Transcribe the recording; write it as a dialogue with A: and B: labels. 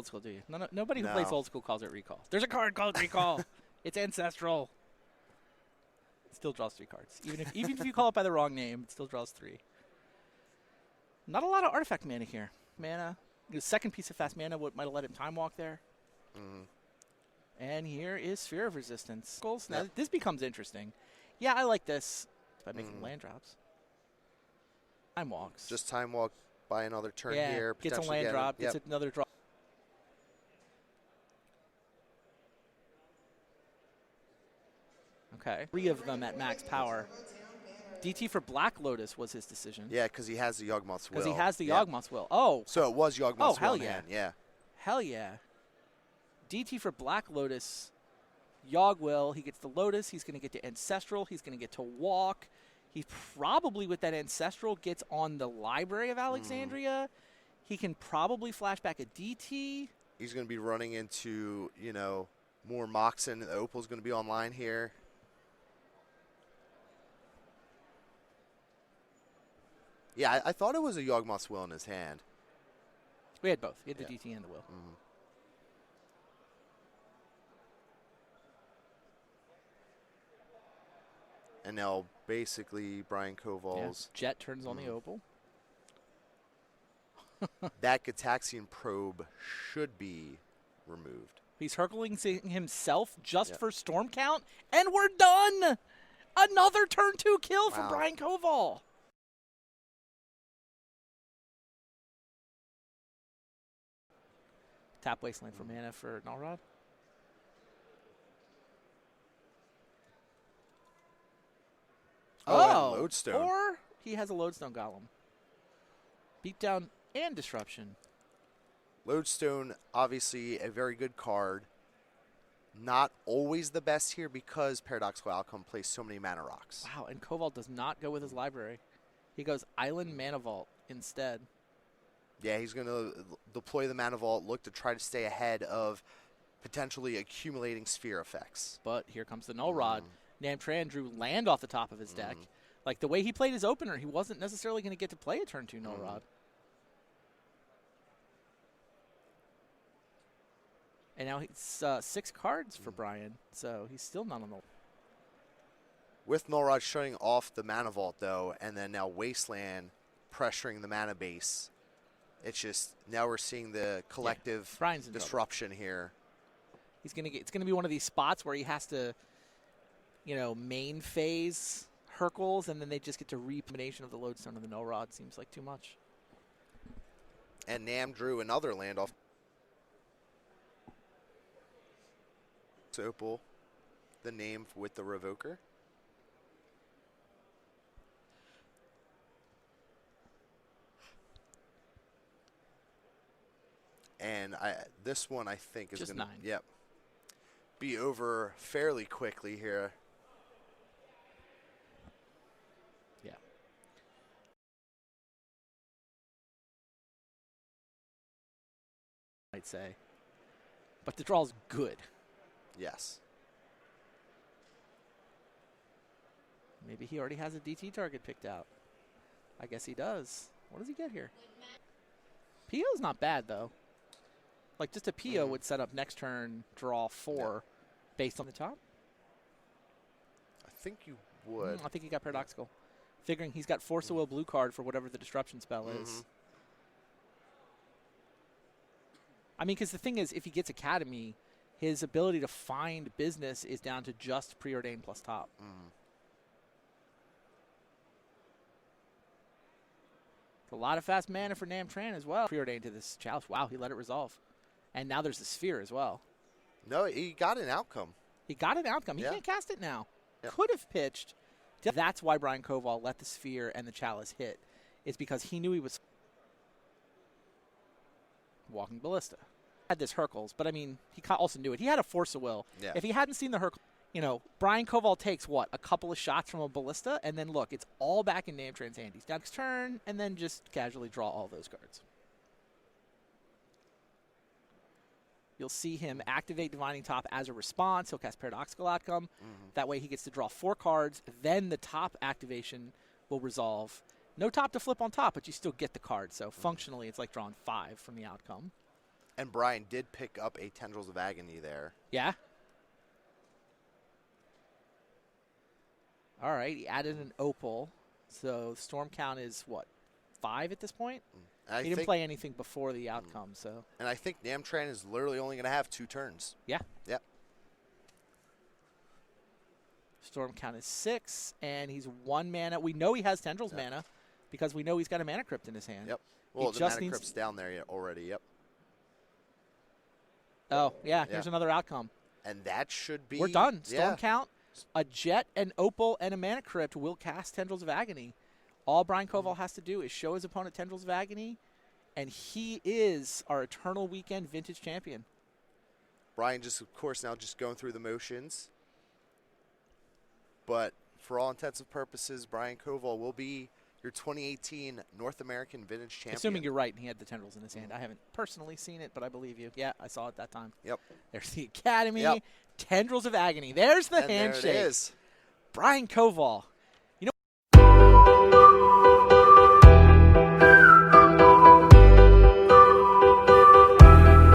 A: old school, do you? Nobody who
B: No.
A: plays old school calls it recall. There's a card called recall. It's ancestral. It still draws 3 cards. Even if you call it by the wrong name, it still draws 3. Not a lot of artifact mana here. The second piece of fast mana might have let him time walk there.
B: Mm-hmm.
A: And here is Sphere of Resistance. Now, this becomes interesting. Yeah, I like this by making land drops. Time walks.
B: Just time walk by another turn here.
A: Gets a land drop, gets another draw. Okay. 3 of them at max power. DT for Black Lotus was his decision.
B: Yeah, because he has the Yawgmoth's Will.
A: Because he has the Yawgmoth's Will. Oh.
B: So it was Yawgmoth's Will
A: hell
B: in
A: yeah.
B: hand. Yeah.
A: Hell yeah. DT for Black Lotus. Yawg Will. He gets the Lotus. He's going to get to Ancestral. He's going to get to Walk. He probably, with that Ancestral, gets on the Library of Alexandria. He can probably flash back a DT.
B: He's going to be running into, more Moxen. The Opal's going to be online here. Yeah, I thought it was a Yawgmoth's Will in his hand.
A: We had both. He had the DT and the Will.
B: Mm-hmm. And now, basically, Brian Koval's...
A: Jet turns on the Opal.
B: That Gataxian Probe should be removed.
A: He's Herculing himself just for Storm Count, and we're done! Another turn 2 kill for Brian Koval. Tap Wasteland for mana for Null-Rod.
B: Oh, Lodestone.
A: Or he has a Lodestone Golem. Beatdown and Disruption.
B: Lodestone, obviously a very good card. Not always the best here because Paradoxical Outcome plays so many mana rocks.
A: Wow, and Koval does not go with his library. He goes Island Mana Vault instead.
B: Yeah, he's going to deploy the Mana Vault, look to try to stay ahead of potentially accumulating Sphere effects.
A: But here comes the Null Rod. Tran drew land off the top of his deck. Like, the way he played his opener, he wasn't necessarily going to get to play a turn 2 Null Rod. And now it's 6 cards for Brian, so he's still not on the...
B: With Null Rod shutting off the Mana Vault, though, and then now Wasteland pressuring the mana base, it's just, now we're seeing the collective disruption here.
A: He's gonna get, it's going to be one of these spots where he has to, main phase Hercules, and then they just get to recombination of the Lodestone and the Null Rod. Seems like too much.
B: And Nam drew another land off. Opal, the name with the Revoker. And this one, I think, is
A: just
B: going to
A: 9.
B: Be over fairly quickly here.
A: Yeah. I'd say. But the draw's good.
B: Yes.
A: Maybe he already has a DT target picked out. I guess he does. What does he get here? PO's not bad, though. Like, just a PO would set up next turn, draw 4 based on the top.
B: I think you would.
A: I think he got Paradoxical. Figuring he's got Force of Will blue card for whatever the disruption spell is. I mean, because the thing is, if he gets Academy, his ability to find business is down to just Preordain plus top. A lot of fast mana for Tran as well. Preordain to this Chalice. Wow, he let it resolve. And now there's the Sphere as well.
B: No, he got an outcome.
A: He got an outcome. He can't cast it now.
B: Yep.
A: Could have pitched. That's why Brian Koval let the Sphere and the Chalice hit. Is because he knew he was walking Ballista. Had this Hercules, but I mean, he also knew it. He had a Force of Will.
B: Yeah.
A: If he hadn't seen the Hercules, Brian Koval takes, a couple of shots from a Ballista, and then look, it's all back in Tran's hand. He's next turn, and then just casually draw all those cards. You'll see him activate Divining Top as a response. He'll cast Paradoxical Outcome. That way he gets to draw 4 cards. Then the top activation will resolve. No top to flip on top, but you still get the card. So functionally, it's like drawing 5 from the outcome.
B: And Brian did pick up a Tendrils of Agony there.
A: Yeah. All right, he added an Opal. So storm count is, what, 5 at this point? He didn't play anything before the outcome, so.
B: And I think Tran is literally only going to have 2 turns.
A: Yeah.
B: Yep.
A: Storm count is 6, and he's 1 mana. We know he has Tendrils mana because we know he's got a Mana Crypt in his hand.
B: Yep. Well, the Mana Crypt's down there already, yep.
A: Oh, yeah, here's another outcome.
B: And that should be...
A: We're done. Storm count, a Jet, an Opal, and a Mana Crypt will cast Tendrils of Agony. All Brian Koval has to do is show his opponent Tendrils of Agony, and he is our Eternal Weekend Vintage Champion.
B: Brian just, of course, now just going through the motions. But for all intents and purposes, Brian Koval will be your 2018 North American Vintage Champion.
A: Assuming you're right and he had the Tendrils in his hand. I haven't personally seen it, but I believe you. Yeah, I saw it that time.
B: Yep.
A: There's the Academy. Yep. Tendrils of Agony. There's the handshake.
B: There it is.
A: Brian Koval.